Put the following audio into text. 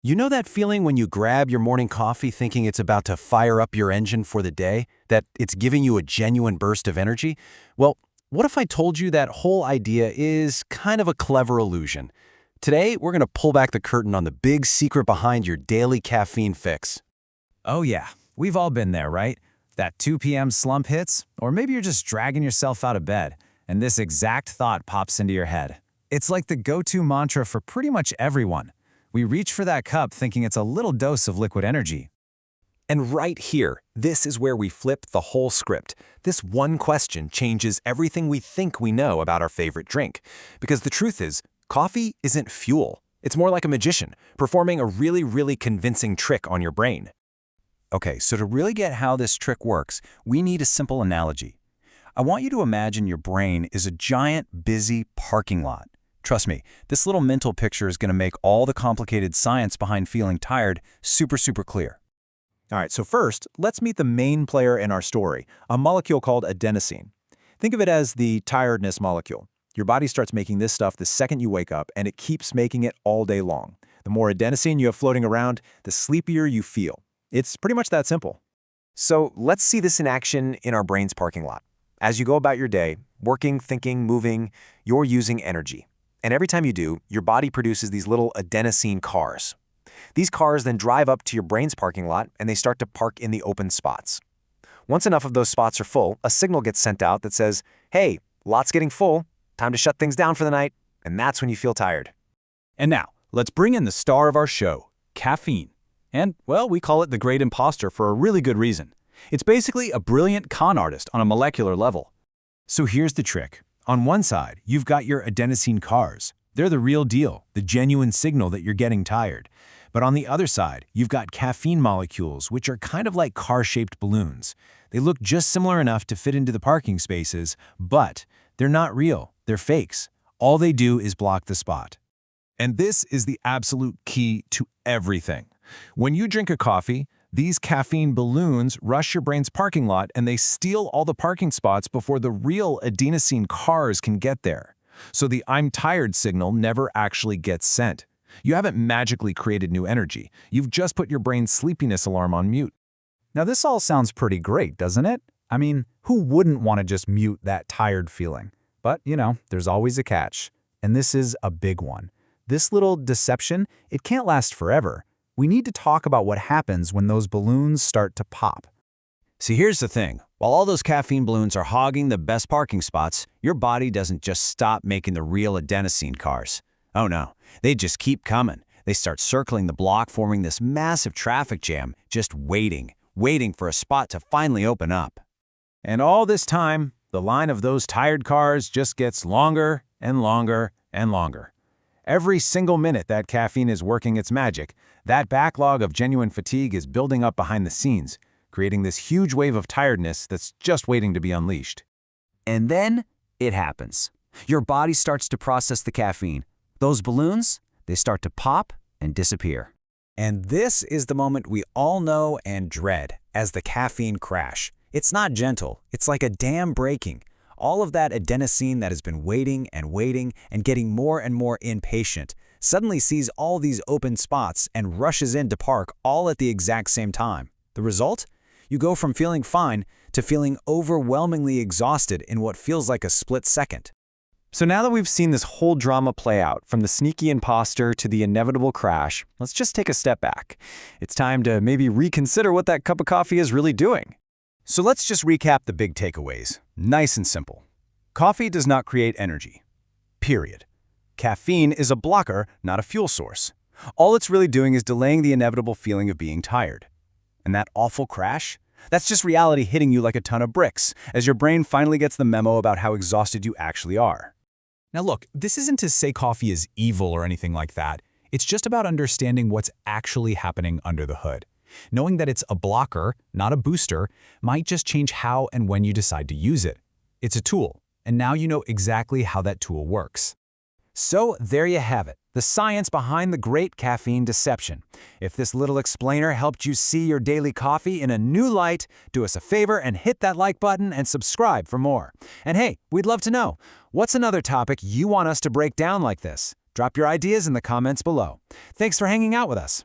You know that feeling when you grab your morning coffee thinking it's about to fire up your engine for the day? That it's giving you a genuine burst of energy? Well, what if I told you that whole idea is kind of a clever illusion? Today, we're going to pull back the curtain on the big secret behind your daily caffeine fix. Oh yeah, we've all been there, right? That 2 p.m. slump hits, or maybe you're just dragging yourself out of bed, and this exact thought pops into your head. It's like the go-to mantra for pretty much everyone. We reach for that cup thinking it's a little dose of liquid energy. And right here, this is where we flip the whole script. This one question changes everything we think we know about our favorite drink. Because the truth is, coffee isn't fuel. It's more like a magician, performing a really convincing trick on your brain. Okay, so to really get how this trick works, we need a simple analogy. I want you to imagine your brain is a giant, busy parking lot. Trust me, this little mental picture is going to make all the complicated science behind feeling tired super clear. All right, so first, let's meet the main player in our story, a molecule called adenosine. Think of it as the tiredness molecule. Your body starts making this stuff the second you wake up, and it keeps making it all day long. The more adenosine you have floating around, the sleepier you feel. It's pretty much that simple. So let's see this in action in our brain's parking lot. As you go about your day, working, thinking, moving, you're using energy. And every time you do, your body produces these little adenosine cars. These cars then drive up to your brain's parking lot and they start to park in the open spots. Once enough of those spots are full, a signal gets sent out that says, hey, lot's getting full, time to shut things down for the night, and that's when you feel tired. And now, let's bring in the star of our show, caffeine. And, well, we call it the great imposter for a really good reason. It's basically a brilliant con artist on a molecular level. So here's the trick. On one side, you've got your adenosine cars. They're the real deal, the genuine signal that you're getting tired. But on the other side, you've got caffeine molecules, which are kind of like car-shaped balloons. They look just similar enough to fit into the parking spaces, but they're not real. They're fakes. All they do is block the spot. And this is the absolute key to everything. When you drink a coffee, these caffeine balloons rush your brain's parking lot and they steal all the parking spots before the real adenosine cars can get there. So the I'm tired signal never actually gets sent. You haven't magically created new energy. You've just put your brain's sleepiness alarm on mute. Now this all sounds pretty great, doesn't it? I mean, who wouldn't want to just mute that tired feeling? But, there's always a catch. And this is a big one. This little deception, it can't last forever. We need to talk about what happens when those balloons start to pop. See, here's the thing. While all those caffeine balloons are hogging the best parking spots, your body doesn't just stop making the real adenosine cars. Oh no, they just keep coming. They start circling the block, forming this massive traffic jam, just waiting for a spot to finally open up. And all this time, the line of those tired cars just gets longer and longer and longer. Every single minute that caffeine is working its magic, that backlog of genuine fatigue is building up behind the scenes, creating this huge wave of tiredness that's just waiting to be unleashed. And then it happens. Your body starts to process the caffeine. Those balloons, they start to pop and disappear. And this is the moment we all know and dread as the caffeine crash. It's not gentle, it's like a dam breaking. All of that adenosine that has been waiting and getting more and more impatient suddenly sees all these open spots and rushes in to park all at the exact same time. The result? You go from feeling fine to feeling overwhelmingly exhausted in what feels like a split second. So now that we've seen this whole drama play out, from the sneaky imposter to the inevitable crash, let's just take a step back. It's time to maybe reconsider what that cup of coffee is really doing. So let's just recap the big takeaways. Nice and simple. Coffee does not create energy. Period. Caffeine is a blocker, not a fuel source. All it's really doing is delaying the inevitable feeling of being tired. And that awful crash? That's just reality hitting you like a ton of bricks, as your brain finally gets the memo about how exhausted you actually are. Now look, this isn't to say coffee is evil or anything like that. It's just about understanding what's actually happening under the hood. Knowing that it's a blocker, not a booster, might just change how and when you decide to use it. It's a tool, and now you know exactly how that tool works. So there you have it, the science behind the great caffeine deception. If this little explainer helped you see your daily coffee in a new light, do us a favor and hit that like button and subscribe for more. And hey, we'd love to know, what's another topic you want us to break down like this? Drop your ideas in the comments below. Thanks for hanging out with us.